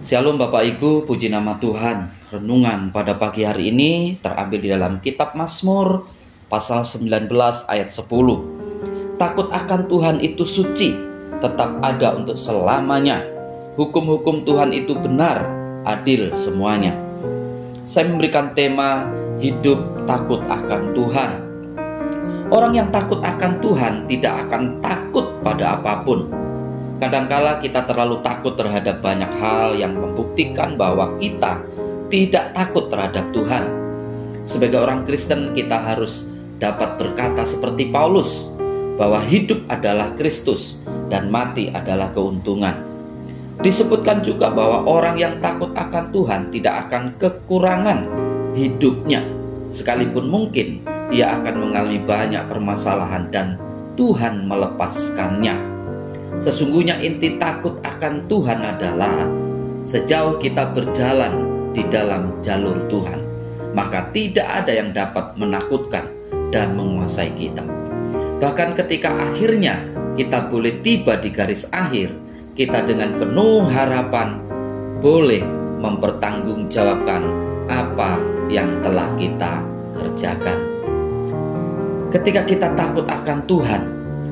Shalom Bapak Ibu, puji nama Tuhan. Renungan pada pagi hari ini terambil di dalam kitab Mazmur pasal 19 ayat 10. Takut akan Tuhan itu suci, tetap ada untuk selamanya. Hukum-hukum Tuhan itu benar, adil semuanya. Saya memberikan tema hidup takut akan Tuhan. Orang yang takut akan Tuhan tidak akan takut pada apapun. Kadangkala kita terlalu takut terhadap banyak hal yang membuktikan bahwa kita tidak takut terhadap Tuhan. Sebagai orang Kristen, kita harus dapat berkata seperti Paulus, bahwa hidup adalah Kristus dan mati adalah keuntungan. Disebutkan juga bahwa orang yang takut akan Tuhan tidak akan kekurangan hidupnya. Sekalipun mungkin ia akan mengalami banyak permasalahan dan Tuhan melepaskannya. Sesungguhnya inti takut akan Tuhan adalah sejauh kita berjalan di dalam jalur Tuhan, maka tidak ada yang dapat menakutkan dan menguasai kita. Bahkan ketika akhirnya kita boleh tiba di garis akhir, kita dengan penuh harapan boleh mempertanggungjawabkan apa yang telah kita kerjakan. Ketika kita takut akan Tuhan,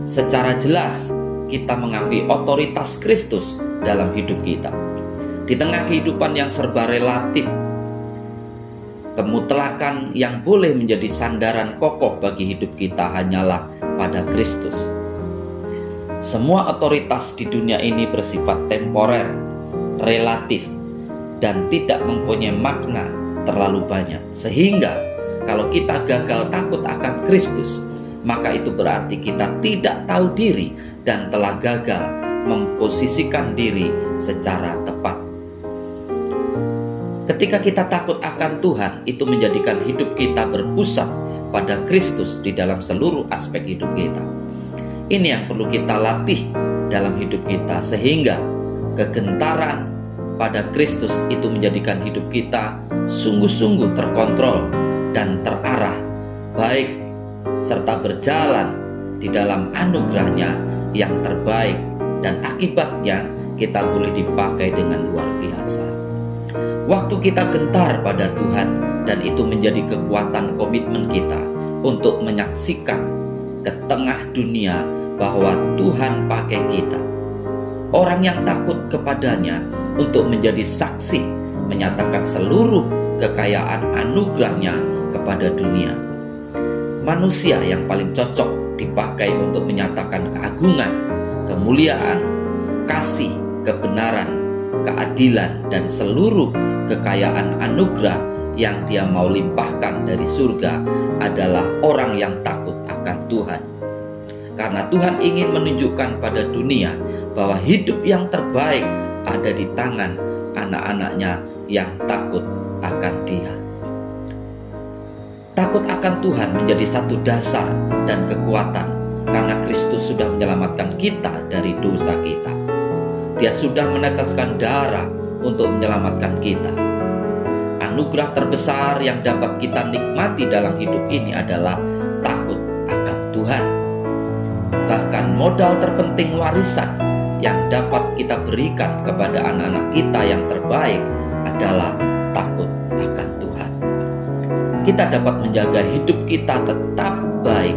secara jelas kita mengakui otoritas Kristus dalam hidup kita. Di tengah kehidupan yang serba relatif, kemutlakan yang boleh menjadi sandaran kokoh bagi hidup kita hanyalah pada Kristus. Semua otoritas di dunia ini bersifat temporer, relatif, dan tidak mempunyai makna terlalu banyak. Sehingga kalau kita gagal takut akan Kristus, maka itu berarti kita tidak tahu diri dan telah gagal memposisikan diri secara tepat. Ketika kita takut akan Tuhan, itu menjadikan hidup kita berpusat pada Kristus di dalam seluruh aspek hidup kita. Ini yang perlu kita latih dalam hidup kita, sehingga kegentaran pada Kristus itu menjadikan hidup kita sungguh-sungguh terkontrol dan terarah, baik serta berjalan di dalam anugerahnya yang terbaik, dan akibatnya kita boleh dipakai dengan luar biasa. Waktu kita gentar pada Tuhan, dan itu menjadi kekuatan komitmen kita untuk menyaksikan ke tengah dunia bahwa Tuhan pakai kita, orang yang takut kepadanya, untuk menjadi saksi menyatakan seluruh kekayaan anugerahnya kepada dunia. Manusia yang paling cocok dipakai untuk menyatakan keagungan, kemuliaan, kasih, kebenaran, keadilan, dan seluruh kekayaan anugerah yang Dia mau limpahkan dari surga adalah orang yang takut akan Tuhan. Karena Tuhan ingin menunjukkan pada dunia bahwa hidup yang terbaik ada di tangan anak-anaknya yang takut akan Dia. Takut akan Tuhan menjadi satu dasar dan kekuatan karena Kristus sudah menyelamatkan kita dari dosa kita. Dia sudah meneteskan darah untuk menyelamatkan kita. Anugerah terbesar yang dapat kita nikmati dalam hidup ini adalah takut akan Tuhan. Bahkan modal terpenting warisan yang dapat kita berikan kepada anak-anak kita yang terbaik adalah takut akan Tuhan. Kita dapat menjaga hidup kita tetap baik,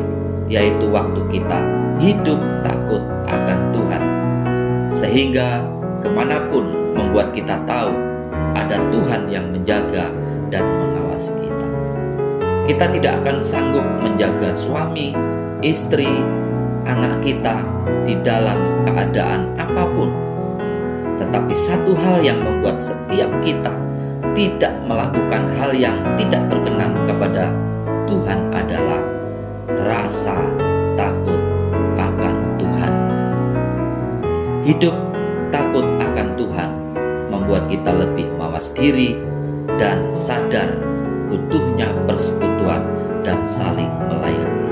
yaitu waktu kita hidup takut akan Tuhan. Sehingga kemanapun membuat kita tahu ada Tuhan yang menjaga dan mengawasi kita. Kita tidak akan sanggup menjaga suami, istri, anak kita di dalam keadaan apapun. Tetapi satu hal yang membuat setiap kita tidak melakukan hal yang tidak berkenan kepada Tuhan adalah rasa takut akan Tuhan. Hidup takut akan Tuhan membuat kita lebih mawas diri dan sadar butuhnya persekutuan dan saling melayani.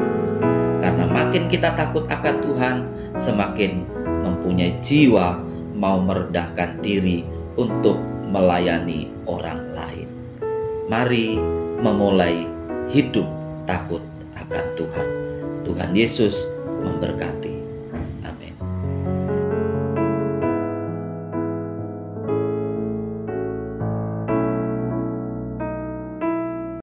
Karena makin kita takut akan Tuhan, semakin mempunyai jiwa mau merendahkan diri untuk melayani orang lain. Mari memulai hidup takut akan Tuhan. Tuhan Yesus memberkati.